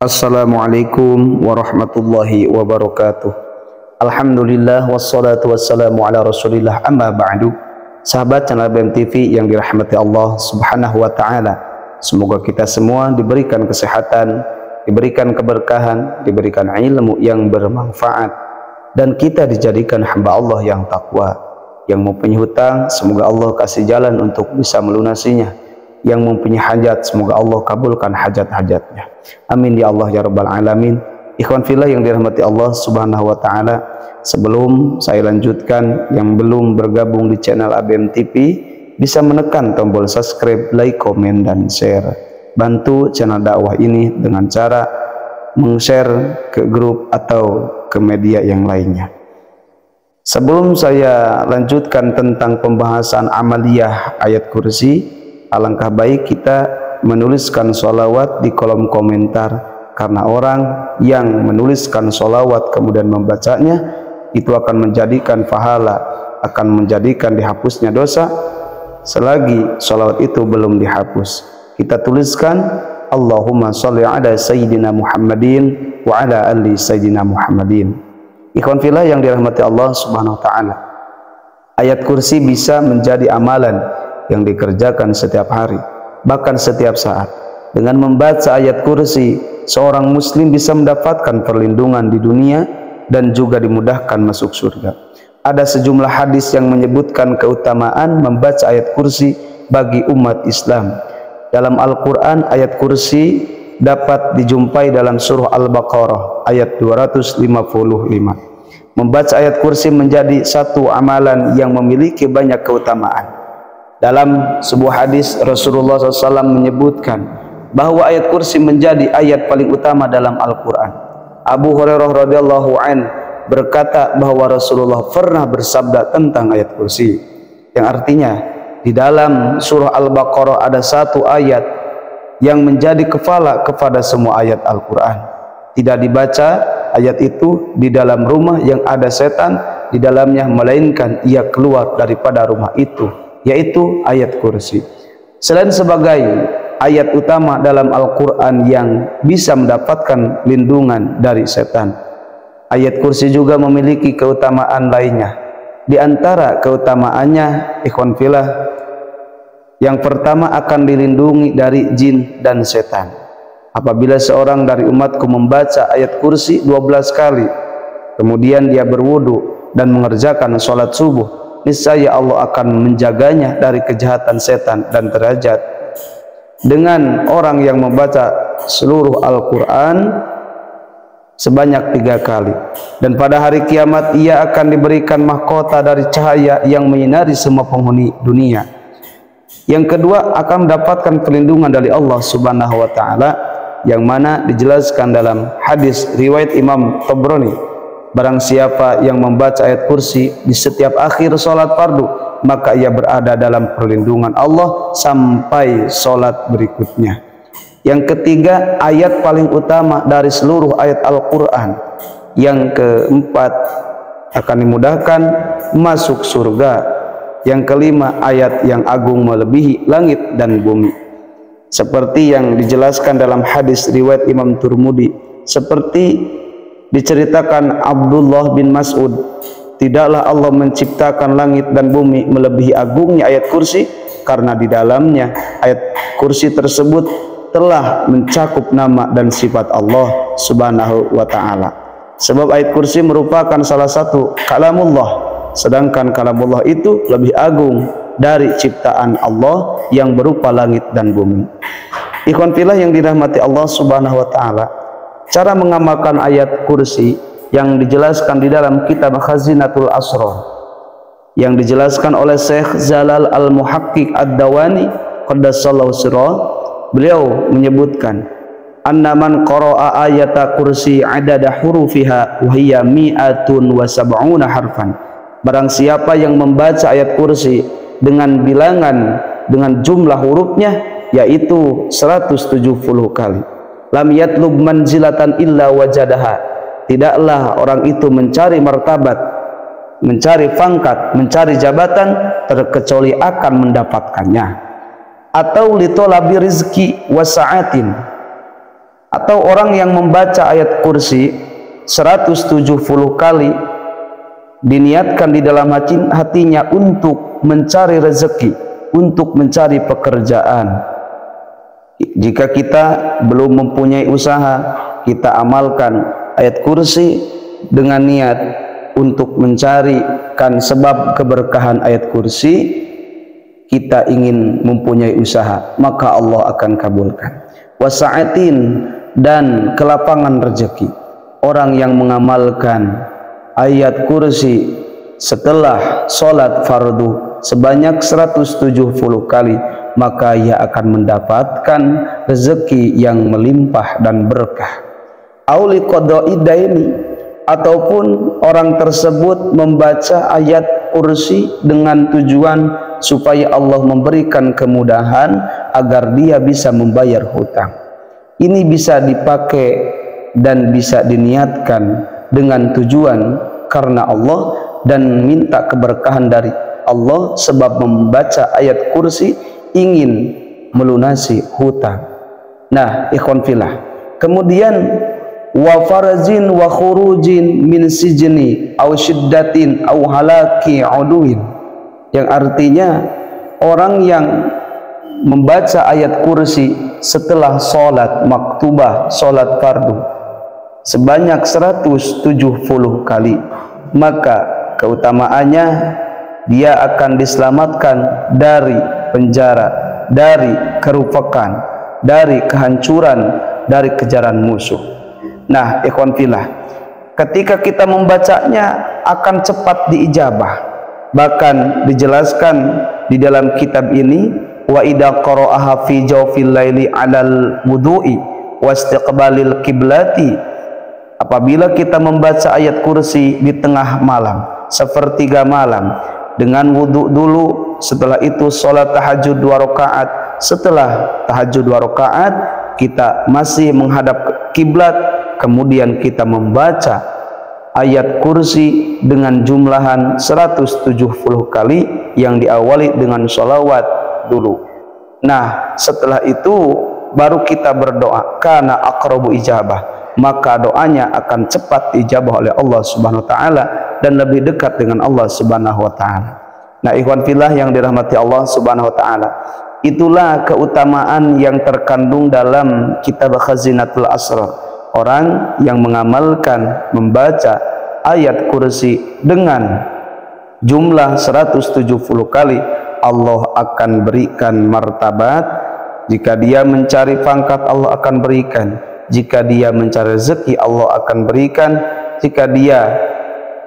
Assalamualaikum warahmatullahi wabarakatuh. Alhamdulillah wassalatu wassalamu ala rasulillah, amma ba'du. Sahabat channel BMTV yang dirahmati Allah subhanahu wa ta'ala, semoga kita semua diberikan kesehatan, diberikan keberkahan, diberikan ilmu yang bermanfaat, dan kita dijadikan hamba Allah yang takwa. Yang mempunyai hutang, semoga Allah kasih jalan untuk bisa melunasinya. Yang mempunyai hajat, semoga Allah kabulkan hajat-hajatnya. Amin ya Allah ya rabbal alamin. Ikhwan fillah yang dirahmati Allah subhanahu wa ta'ala, sebelum saya lanjutkan, yang belum bergabung di channel ABM TV bisa menekan tombol subscribe, like, komen, dan share. Bantu channel dakwah ini dengan cara meng-share ke grup atau ke media yang lainnya. Sebelum saya lanjutkan tentang pembahasan amaliyah ayat kursi, alangkah baik kita menuliskan sholawat di kolom komentar, karena orang yang menuliskan sholawat kemudian membacanya itu akan menjadikan pahala, akan menjadikan dihapusnya dosa selagi sholawat itu belum dihapus. Kita tuliskan Allahumma sholli ala sayyidina Muhammadin wa ala ali sayyidina Muhammadin. Ikhwan fillah yang dirahmati Allah subhanahu wa ta'ala, ayat kursi bisa menjadi amalan yang dikerjakan setiap hari, bahkan setiap saat. Dengan membaca ayat kursi, seorang muslim bisa mendapatkan perlindungan di dunia dan juga dimudahkan masuk surga. Ada sejumlah hadis yang menyebutkan keutamaan membaca ayat kursi bagi umat Islam. Dalam Al-Quran, ayat kursi dapat dijumpai dalam surah Al-Baqarah ayat 255. Membaca ayat kursi menjadi satu amalan yang memiliki banyak keutamaan. Dalam sebuah hadis, Rasulullah SAW menyebutkan bahwa ayat kursi menjadi ayat paling utama dalam Al-Quran. Abu Hurairah radhiyallahu an berkata bahwa Rasulullah pernah bersabda tentang ayat kursi, yang artinya di dalam surah Al-Baqarah ada satu ayat yang menjadi kepala kepada semua ayat Al-Quran. Tidak dibaca ayat itu di dalam rumah yang ada setan di dalamnya, melainkan ia keluar daripada rumah itu, yaitu ayat kursi. Selain sebagai ayat utama dalam Al-Quran yang bisa mendapatkan lindungan dari setan, ayat kursi juga memiliki keutamaan lainnya. Di antara keutamaannya, ikhwan fillah, yang pertama akan dilindungi dari jin dan setan. Apabila seorang dari umatku membaca ayat kursi 12 kali, kemudian dia berwudu dan mengerjakan sholat subuh, niscaya Allah akan menjaganya dari kejahatan setan dan derajat. Dengan orang yang membaca seluruh Al-Quran sebanyak 3 kali, dan pada hari kiamat ia akan diberikan mahkota dari cahaya yang menyinari semua penghuni dunia. Yang kedua, akan mendapatkan perlindungan dari Allah subhanahu wa ta'ala, yang mana dijelaskan dalam hadis riwayat Imam Tabrani, barang siapa yang membaca ayat kursi di setiap akhir sholat fardu, maka ia berada dalam perlindungan Allah sampai sholat berikutnya. Yang ketiga, ayat paling utama dari seluruh ayat Al-Quran. Yang keempat, akan dimudahkan masuk surga. Yang kelima, ayat yang agung melebihi langit dan bumi, seperti yang dijelaskan dalam hadis riwayat Imam Turmudi, seperti diceritakan Abdullah bin Mas'ud, tidaklah Allah menciptakan langit dan bumi melebihi agungnya ayat kursi, karena di dalamnya ayat kursi tersebut telah mencakup nama dan sifat Allah subhanahu wa ta'ala. Sebab ayat kursi merupakan salah satu kalamullah, sedangkan kalamullah itu lebih agung dari ciptaan Allah yang berupa langit dan bumi. Ikhwan fillah yang dirahmati Allah subhanahu wa ta'ala, cara mengamalkan ayat kursi yang dijelaskan di dalam kitab Khazinatul Asrar, yang dijelaskan oleh Syekh Zalal Al-Muhaqqiq Ad-Dawani qaddasallahu sirrah. Beliau menyebutkan, anna man qara'a ayata kursi adada hurufiha wa hiya mi'atun wa sab'una harfan. Barang siapa yang membaca ayat kursi dengan bilangan, dengan jumlah hurufnya, yaitu 170 kali, lam yatlub manzilatan illa wajadaha, tidaklah orang itu mencari martabat, mencari pangkat, mencari jabatan, terkecuali akan mendapatkannya. Atau litolabi rizki wasa'atin, Atau orang yang membaca ayat kursi 170 kali, diniatkan di dalam hatinya untuk mencari rezeki, untuk mencari pekerjaan. Jika kita belum mempunyai usaha, kita amalkan ayat kursi dengan niat untuk mencarikan sebab keberkahan ayat kursi. Kita ingin mempunyai usaha, maka Allah akan kabulkan. Wasa'atin, dan kelapangan rezeki. Orang yang mengamalkan ayat kursi setelah sholat fardu sebanyak 170 kali, maka ia akan mendapatkan rezeki yang melimpah dan berkah. Auli qadaidaini, ataupun orang tersebut membaca ayat kursi dengan tujuan supaya Allah memberikan kemudahan agar dia bisa membayar hutang. Ini bisa dipakai dan bisa diniatkan dengan tujuan karena Allah dan minta keberkahan dari Allah, sebab membaca ayat kursi ingin melunasi hutang. Nah, ikhwan fillah. Kemudian wa farazin wa khurujin min sijni aw shiddatin aw halaki uduin, yang artinya orang yang membaca ayat kursi setelah sholat maktubah, sholat fardu sebanyak 170 kali, maka keutamaannya dia akan diselamatkan dari penjara, dari kerupakan, dari kehancuran, dari kejaran musuh. Nah, ikhwan fillah, ketika kita membacanya akan cepat diijabah. Bahkan dijelaskan di dalam kitab ini, wa idza qara'aha fi jawfil laili 'alal wudu'i wastiqbalil qiblati, apabila kita membaca ayat kursi di tengah malam, sepertiga malam, dengan wudu dulu, setelah itu sholat tahajud 2 rakaat, setelah tahajud 2 rakaat kita masih menghadap kiblat, kemudian kita membaca ayat kursi dengan jumlahan 170 kali yang diawali dengan sholawat dulu. Nah, setelah itu baru kita berdoa, karena aqrabu ijabah, maka doanya akan cepat dijabah oleh Allah Subhanahu wa taala dan lebih dekat dengan Allah Subhanahu wa taala. Nah, ikhwan fillah yang dirahmati Allah Subhanahu wa taala, itulah keutamaan yang terkandung dalam kitab Khazinatul Asrar. Orang yang mengamalkan membaca ayat kursi dengan jumlah 170 kali, Allah akan berikan martabat. Jika dia mencari pangkat, Allah akan berikan. Jika dia mencari rezeki, Allah akan berikan. Jika dia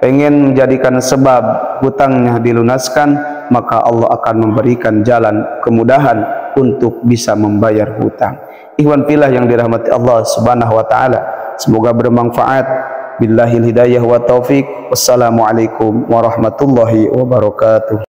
pengen menjadikan sebab hutangnya dilunaskan, maka Allah akan memberikan jalan kemudahan untuk bisa membayar hutang. Ikhwan fillah yang dirahmati Allah Subhanahu wa taala, semoga bermanfaat. Billahil hidayah wa taufik. Wassalamualaikum warahmatullahi wabarakatuh.